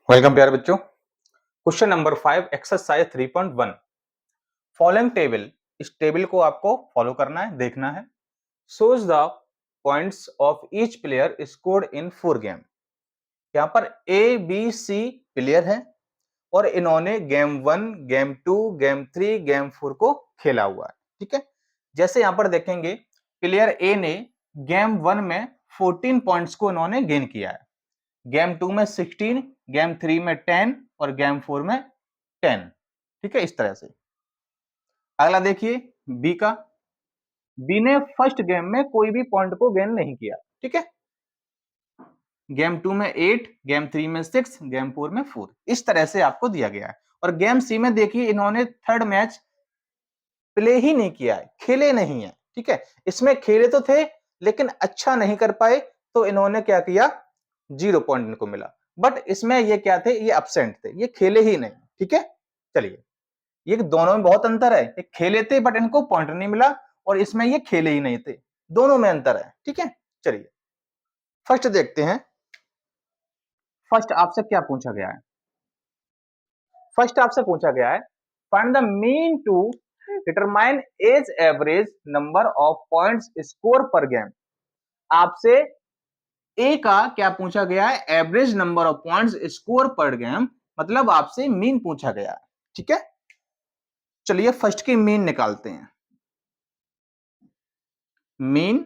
Welcome प्यारे बच्चों। Question number 5 exercise 3.1। Following table, इस टेबल को आपको फॉलो करना है, देखना है। Shows the points of each player scored in 4 game. यहाँ पर ए बी सी प्लेयर है और इन्होंने गेम 1, गेम 2, गेम 3, गेम 4 को खेला हुआ है। ठीक है, जैसे यहाँ पर देखेंगे प्लेयर ए ने गेम 1 में 14 पॉइंट्स को इन्होंने गेन किया है, गेम 2 में 16, गेम 3 में 10 और गेम 4 में 10। ठीक है, इस तरह से। अगला देखिए बी का। बी ने फर्स्ट गेम में कोई भी पॉइंट को गेन नहीं किया। ठीक है, गेम 2 में 8, गेम 3 में 6, गेम 4 में 4। इस तरह से आपको दिया गया है। और गेम सी में देखिए इन्होंने थर्ड मैच प्ले ही नहीं किया है, खेले नहीं है। ठीक है, इसमें खेले तो थे लेकिन अच्छा नहीं कर पाए, तो इन्होंने क्या किया, 0 पॉइंट इनको मिला। बट इसमें ये क्या थे, ये एब्सेंट थे, ये खेले ही नहीं। ठीक है, चलिए, ये दोनों में बहुत अंतर है। ये खेले थे बट इनको पॉइंट नहीं मिला, और इसमें ये खेले ही नहीं थे। दोनों में अंतर है। ठीक है, चलिए फर्स्ट देखते हैं। फर्स्ट आपसे क्या पूछा गया है? फर्स्ट आपसे पूछा गया है find the mean to determine as average number of points score per game. आपसे ए का क्या पूछा गया है? Average number of points score per game, मतलब आपसे मीन पूछा गया है। ठीक है, चलिए फर्स्ट की मीन निकालते हैं। मीन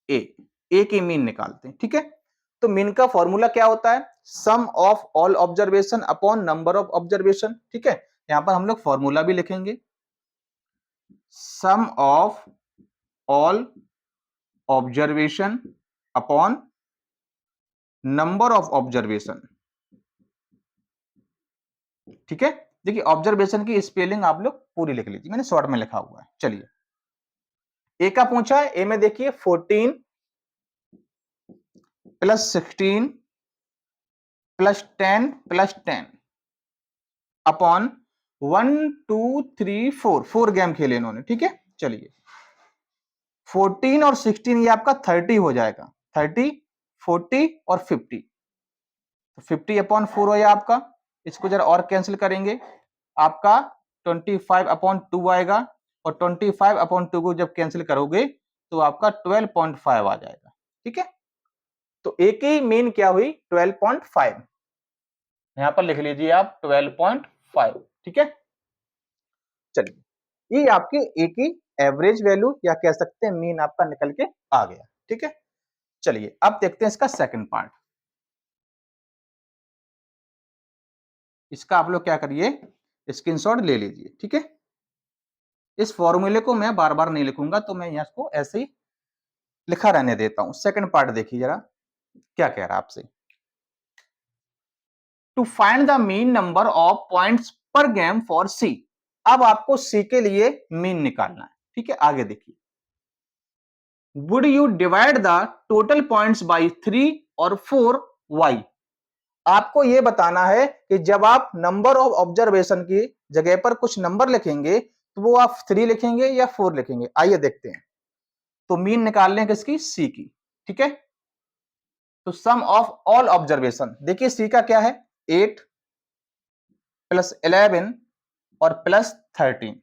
ए, ए की मीन निकालते हैं। ठीक है, तो मीन का फॉर्मूला क्या होता है? Sum of all observation upon number of observation. ठीक है, यहां पर हम लोग फॉर्मूला भी लिखेंगे, sum of all observation upon number of observation. ठीक है, देखिए ऑब्जर्वेशन की स्पेलिंग आप लोग पूरी लिख लीजिए, मैंने शॉर्ट में लिखा हुआ है। चलिए ए का पूछा है, ए में देखिए 14 plus 16 plus 10 plus 10 upon 1 2 3 4, 4 game खेले इन्होंने। ठीक है, चलिए 14 और 16 ये आपका 30 हो जाएगा, 30 40 और 50, तो 50 अपॉन 4 हो या आपका। इसको जरा और कैंसिल करेंगे, आपका 25 अपॉन 2 आएगा, और 25 अपॉन 2 को जब कैंसिल करोगे तो आपका 12.5 आ जाएगा। ठीक है, तो एक ही मीन क्या हुई, 12.5। यहां पर लिख लीजिए आप 12.5। ठीक है, चलिए ये आपके ए की एवरेज वैल्यू या कह सकते हैं मीन आपका निकल के आ गया। ठीक है, चलिए अब देखते हैं इसका सेकंड पार्ट। इसका आप लोग क्या करिए, स्क्रीनशॉट ले लीजिए। ठीक है, इस फॉर्मूले को मैं बार बार नहीं लिखूंगा, तो मैं यहाँ इसको ऐसे ही लिखा रहने देता हूं। सेकंड पार्ट देखिए जरा क्या कह रहा है आपसे। To find the mean number of points per game for C. अब आपको सी के लिए मीन निकालना है। ठीक है, आगे देखिए, would you divide the total points by 3 और 4 वाई। आपको यह बताना है कि जब आप नंबर ऑफ ऑब्जर्वेशन की जगह पर कुछ नंबर लिखेंगे तो वो आप 3 लिखेंगे या 4 लिखेंगे। आइए देखते हैं। तो मीन निकाल लें किसकी, सी की। ठीक है, तो सम ऑफ ऑल ऑब्जर्वेशन देखिए सी का क्या है, 8 प्लस 11 और प्लस 13।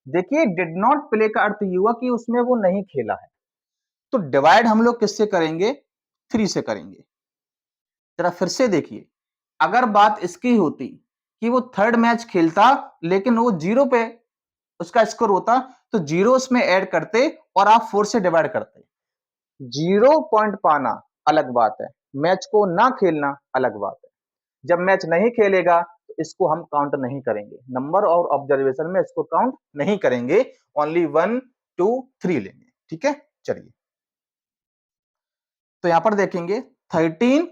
देखिए डिड नॉट प्ले का अर्थ ये हुआ कि उसमें वो नहीं खेला है, तो डिवाइड हम लोग किससे करेंगे, 3 से करेंगे। जरा फिर से देखिए, अगर बात इसकी होती कि वो थर्ड मैच खेलता लेकिन वो 0 पे उसका स्कोर होता, तो 0 उसमें ऐड करते और आप 4 से डिवाइड करते। 0 पॉइंट पाना अलग बात है, मैच को ना खेलना अलग बात है। जब मैच नहीं खेलेगा तो इसको हम काउंट नहीं करेंगे, नंबर और ऑब्जर्वेशन में इसको काउंट नहीं करेंगे, ओनली 1 2 3 लेंगे। ठीक है, चलिए तो यहां पर देखेंगे 13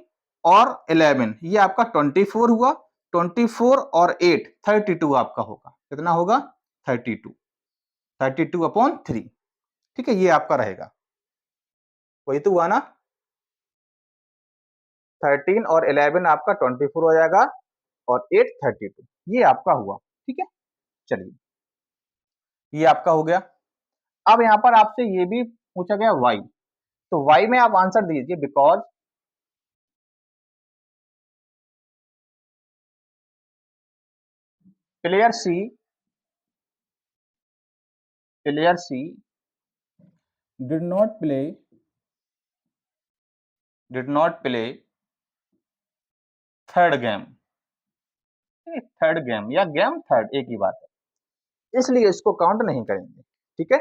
और 11 ये आपका 24 हुआ, 24 और 8 32 आपका होगा। कितना होगा, 32, 32 अपॉन 3। ठीक है, ये आपका रहेगा, वही तो हुआ ना, 13 और 11 आपका 24 हो जाएगा और 8 32, ये आपका हुआ। ठीक है, चलिए ये आपका हो गया। अब यहां पर आपसे ये भी पूछा गया वाई, तो वाई में आप आंसर दीजिए because player C did not play third game, third game या गेम थर्ड एक ही बात है, इसलिए इसको काउंट नहीं करेंगे। ठीक है,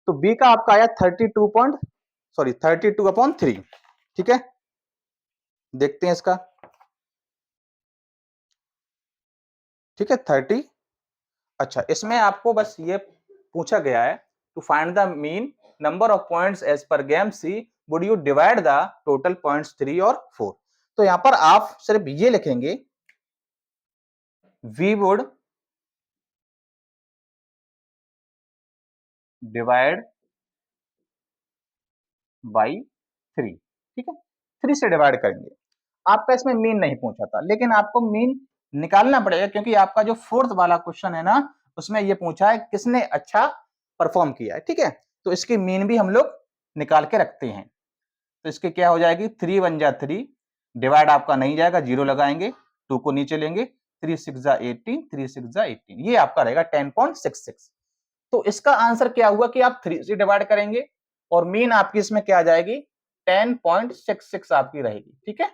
तो बी का आपका आया 32/3। ठीक है, देखते हैं इसका। ठीक है 30। अच्छा, इसमें आपको बस ये पूछा गया है to find the mean number of points as per game C, would you divide the total points 3 और 4। तो यहां पर आप सिर्फ ये लिखेंगे वी वुड डिवाइड बाई 3। ठीक है, 3 से डिवाइड करेंगे। आपका इसमें मीन नहीं पूछा था, लेकिन आपको मीन निकालना पड़ेगा क्योंकि आपका जो फोर्थ वाला क्वेश्चन है ना, उसमें ये पूछा है किसने अच्छा परफॉर्म किया है। ठीक है, तो इसकी मीन भी हम लोग निकाल के रखते हैं। तो इसकी क्या हो जाएगी, 3 1 जा 3, डिवाइड आपका नहीं जाएगा, 0 लगाएंगे, 2 को नीचे लेंगे, 3 6 जा 18, 3 6 जा 18, ये आपका रहेगा 10.66। तो इसका आंसर क्या हुआ कि आप 3 से डिवाइड करेंगे और मीन आपकी इसमें क्या आ जाएगी, 10.66 आपकी रहेगी। ठीक है,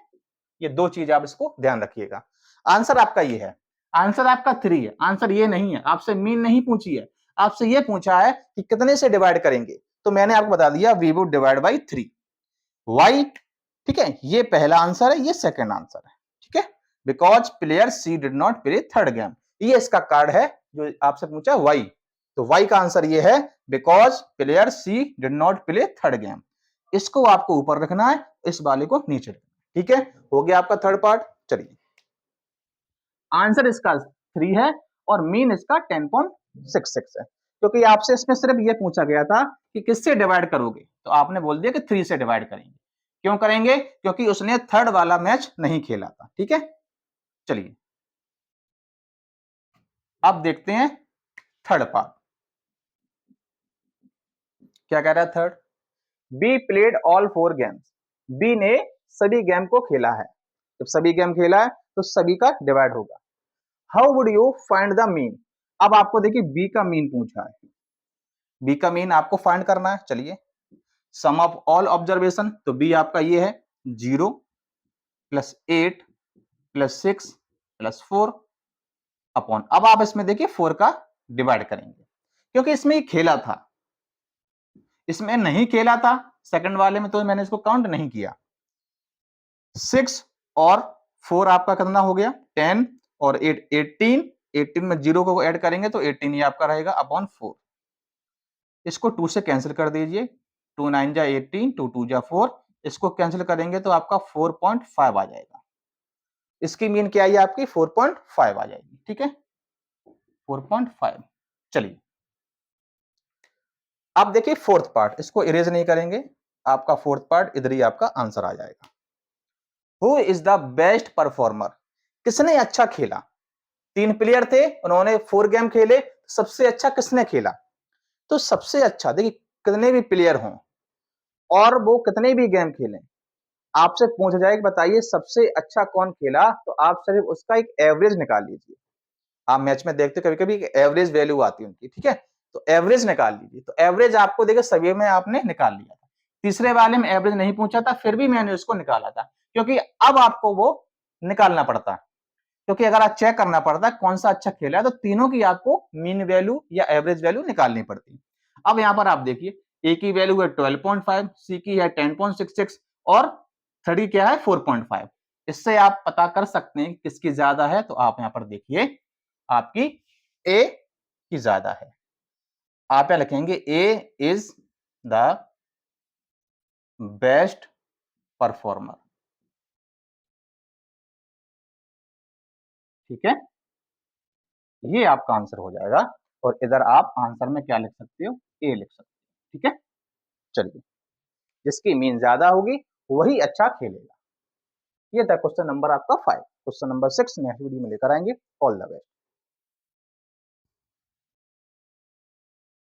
ये दो चीज आप इसको ध्यान रखिएगा। आंसर आपका ये है, आंसर आपका 3 है, आंसर ये नहीं है। आपसे मीन नहीं पूछी है, आपसे ये पूछा है कि कितने से डिवाइड करेंगे, तो मैंने आपको बता दिया we would divide by 3। Why, ठीक है, ये पहला आंसर है, ये सेकंड आंसर है। ठीक है, because player C did not play third game, ये इसका कार्ड है जो आपसे पूछा वाई। तो वाई का आंसर ये है because player C did not play third game. इसको आपको ऊपर रखना है, इस वाले को नीचे रखना है। ठीक है, हो गया आपका थर्ड पार्ट। चलिए, आंसर इसका 3 है और मीन इसका 10.66 है, क्योंकि आपसे इसमें सिर्फ ये पूछा गया था कि किससे डिवाइड करोगे, तो आपने बोल दिया कि 3 से डिवाइड करेंगे। क्यों करेंगे, क्योंकि उसने थर्ड वाला मैच नहीं खेला था। ठीक है, चलिए अब देखते हैं थर्ड पार्ट क्या कह रहा है। Third, B played all 4 games, B ने सभी गेम को खेला है। जब सभी गेम खेला है तो सभी का डिवाइड होगा। How would you find the mean, अब आपको देखिए बी का मीन पूछा है, बी का मीन आपको फाइंड करना है। चलिए, सम ऑफ ऑल ऑब्जर्वेशन, तो बी आपका ये है 0 प्लस 8 प्लस 6 प्लस 4 अपॉन, अब आप इसमें देखिए 4 का डिवाइड करेंगे क्योंकि इसमें खेला था, इसमें नहीं खेला था सेकंड वाले में, तो मैंने इसको काउंट नहीं किया। 6 और 4 आपका कितना हो गया 10 और 8 18, 18 में 0 को ऐड करेंगे तो 18 ये आपका रहेगा अपॉन 4। इसको 2 से कैंसिल कर दीजिए, 2 9 जा 18, 2 2 जा 4, इसको कैंसिल करेंगे तो आपका 4.5 आ जाएगा। इसकी मीन क्या है आपकी 4.5 आ जाएगी। ठीक है, 4.5। चलिए अब देखिए फोर्थ पार्ट, इसको इरेज नहीं करेंगे, आपका फोर्थ पार्ट इधर ही आपका आंसर आ जाएगा। Who is the best performer, किसने अच्छा खेला। 3 प्लेयर थे, उन्होंने 4 गेम खेले, सबसे अच्छा किसने खेला। तो सबसे अच्छा देखिए, कितने भी प्लेयर हों और वो कितने भी गेम खेलें, आपसे पूछा जाए कि बताइए सबसे अच्छा कौन खेला, तो आप सिर्फ उसका एक एवरेज निकाल लीजिए। आप मैच में देखते कभी कभी एवरेज वैल्यू आती है उनकी। ठीक है, तो एवरेज निकाल लीजिए, तो एवरेज आपको देखिए सभी में आपने निकाल लिया था। तीसरे वाले में एवरेज नहीं पूछा था, फिर भी मैंने उसको निकाला था, क्योंकि अब आपको वो निकालना पड़ता है, क्योंकि अगर आप चेक करना पड़ता है कौन सा अच्छा खेला है, तो तीनों की आपको मीन वैल्यू या एवरेज वैल्यू निकालनी पड़ती है। अब यहाँ पर आप देखिए, ए की वैल्यू है 12.5, सी की है 10.66 और थर्ड की क्या है 4.5। इससे आप पता कर सकते हैं किसकी ज्यादा है, तो आप यहाँ पर देखिए आपकी ए की ज्यादा है। आप क्या लिखेंगे, ए इज द बेस्ट परफॉर्मर। ठीक है, ये आपका आंसर हो जाएगा और इधर आप आंसर में क्या लिख सकते हो, ए लिख सकते हो। ठीक है, चलिए, जिसकी मीन ज्यादा होगी वही अच्छा खेलेगा। ये था क्वेश्चन नंबर आपका 5। क्वेश्चन नंबर 6 नेक्स्ट वीडियो में लेकर आएंगे। All the best.